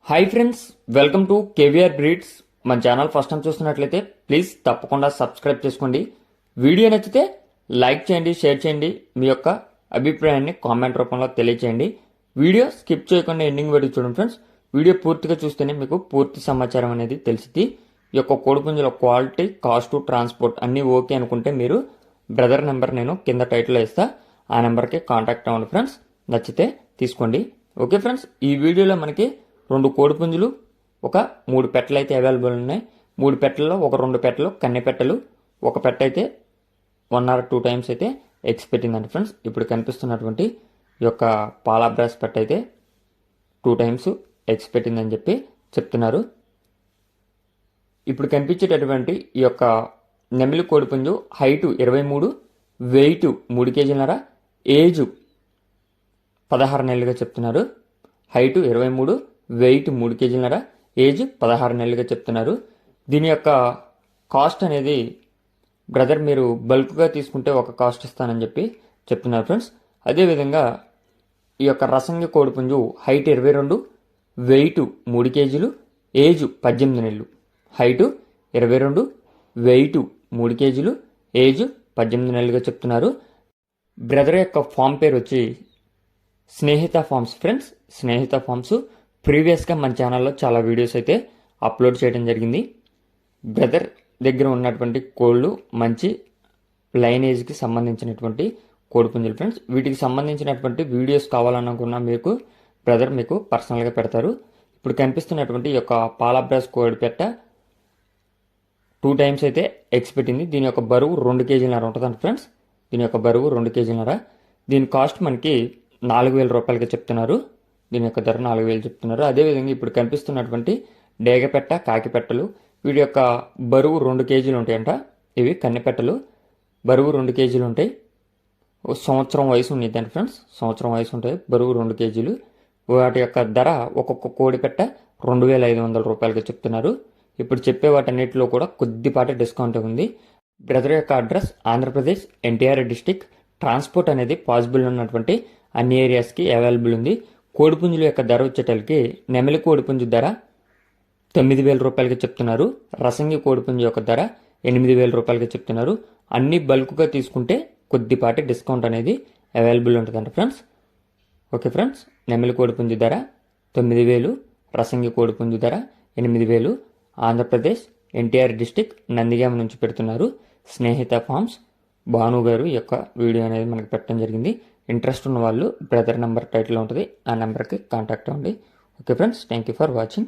Hi friends, welcome to KVR breeds. మన channel first time చూస్తున్నట్లయితే please తప్పకుండా సబ్స్క్రైబ్ చేసుకోండి. వీడియో నచ్చితే లైక్ చేయండి, షేర్ చేయండి, మీ యొక్క అభిప్రాయాన్ని కామెంట్ రూపంలో తెలియచేయండి. వీడియో స్కిప్ చేయకుండా ఎండింగ్ వరకు చూడండి ఫ్రెండ్స్. వీడియో పూర్తిగా చూస్తేనే మీకు పూర్తి సమాచారం అనేది తెలిసింది. ఈ యొక్క కోడిపుంజుల క్వాలిటీ, కాస్ట్, ట్రాన్స్పోర్ట్ అన్నీ ఓకే అనుకుంటే మీరు బ్రదర్ నెంబర్ నేను కింద టైటిల్లో ఇస్తా, ఆ నెంబర్కి కాంటాక్ట్ అవ్వండి ఫ్రెండ్స్. నచ్చితే తీసుకోండి. ఓకే ఫ్రెండ్స్, ఈ వీడియోలో మనకి 2 కోడిపుంజులు, ఒక 3 పెట్టలు అయితే అవైలబుల్ ఉన్నాయి. 3 పెట్టల్లో ఒక 2 పెట్టలు కన్నె పెట్టలు, ఒక పెట్ట అయితే 1 or 2 టైమ్స్ అయితే ఎగ్స్ పెట్టిందండి ఫ్రెండ్స్. ఇప్పుడు కనిపిస్తున్నటువంటి ఈ యొక్క పాలాబ్రాస్ పెట్ట అయితే 2 టైమ్స్ ఎగ్స్ పెట్టిందని చెప్పి చెప్తున్నారు. ఇప్పుడు కనిపించేటటువంటి ఈ యొక్క నెమిలి కోడిపుంజు హైటు 23, వెయిట్ 3 కేజీలన్నర, ఏజ్ 16 నెలలుగా చెప్తున్నారు. హైటు 23, వెయిట్ 3 కేజీలన్నర, ఏజ్ 16 నెలలుగా చెప్తున్నారు. దీని యొక్క కాస్ట్ అనేది బ్రదర్ మీరు బల్క్గా తీసుకుంటే ఒక కాస్ట్ ఇస్తానని చెప్పి చెప్తున్నారు ఫ్రెండ్స్. అదేవిధంగా ఈ యొక్క రసంగి కోడిపుంజు హైట్ 22, వెయిట్ 3 కేజీలు, ఏజ్ 18 నెలలు. హైటు 22, వెయిట్ 3 కేజీలు, ఏజ్ 18 నెలలుగా చెప్తున్నారు. బ్రదర్ యొక్క ఫామ్ పేరు వచ్చి Snehitha farms friends. Snehitha farms ప్రీవియస్గా మన ఛానల్లో చాలా వీడియోస్ అయితే అప్లోడ్ చేయడం జరిగింది. బ్రదర్ దగ్గర ఉన్నటువంటి కోళ్ళు మంచి లైనేజ్కి సంబంధించినటువంటి కోడిపుంజులు ఫ్రెండ్స్. వీటికి సంబంధించినటువంటి వీడియోస్ కావాలనుకున్నా బ్రదర్ మీకు పర్సనల్గా పెడతారు. ఇప్పుడు కనిపిస్తున్నటువంటి ఈ యొక్క పాలాబ్రాస్ కోడి పెట్ట 2 టైమ్స్ అయితే ఎగ్స్ పెట్టింది. దీని యొక్క బరువు 2 కేజీలన్నర ఉంటుందండి ఫ్రెండ్స్. దీని యొక్క బరువు 2 కేజీలన్నర. దీని కాస్ట్ మనకి 4,000 రూపాయలకి చెప్తున్నారు. దీని యొక్క ధర 4,000 చెప్తున్నారు. అదేవిధంగా ఇప్పుడు కనిపిస్తున్నటువంటి డేగపెట్ట, కాకిపెట్టలు వీటి యొక్క బరువు 2 కేజీలు ఉంటాయంట. ఇవి కన్నెపెట్టలు, బరువు 2 కేజీలు ఉంటాయి. సంవత్సరం వయసు ఉండేదండి ఫ్రెండ్స్. సంవత్సరం వయసు ఉంటాయి, బరువు 2 కేజీలు. వాటి యొక్క ధర ఒక్కొక్క కోడిపెట్ట 2,500 రూపాయలకి చెప్తున్నారు. ఇప్పుడు చెప్పే వాటన్నిటిలో కూడా కొద్దిపాటి డిస్కౌంట్ ఉంది. బ్రదర్ యొక్క address Andhra Pradesh, NTR district. Transport అనేది పాసిబుల్ ఉన్నటువంటి అన్ని ఏరియాస్కి అవైలబుల్ ఉంది. కోడిపుంజుల యొక్క ధర వచ్చేటలకి నెమలి కోడిపుంజు ధర 9,000 రూపాయలకి చెప్తున్నారు. రసంగి కోడిపుంజు యొక్క ధర 8,000 రూపాయలకి చెప్తున్నారు. అన్ని బల్క్గా తీసుకుంటే కొద్దిపాటి డిస్కౌంట్ అనేది అవైలబుల్ ఉంటుందంట ఫ్రెండ్స్. ఓకే ఫ్రెండ్స్, నెమలి కోడిపుంజు ధర 9,000, రసంగి కోడిపుంజు ధర 8,000. ఆంధ్రప్రదేశ్, ఎన్టీఆర్ డిస్టిక్, నందిగామ నుంచి పెడుతున్నారు. స్నేహిత ఫార్మ్స్ భాను గారు యొక్క వీడియో అనేది మనకి పెట్టడం జరిగింది. ఇంట్రెస్ట్ ఉన్న వాళ్ళు బ్రదర్ నెంబర్ టైటిల్ ఉంటుంది, ఆ నెంబర్కి కాంటాక్ట్ అవ్వండి. Okay friends, thank you for watching.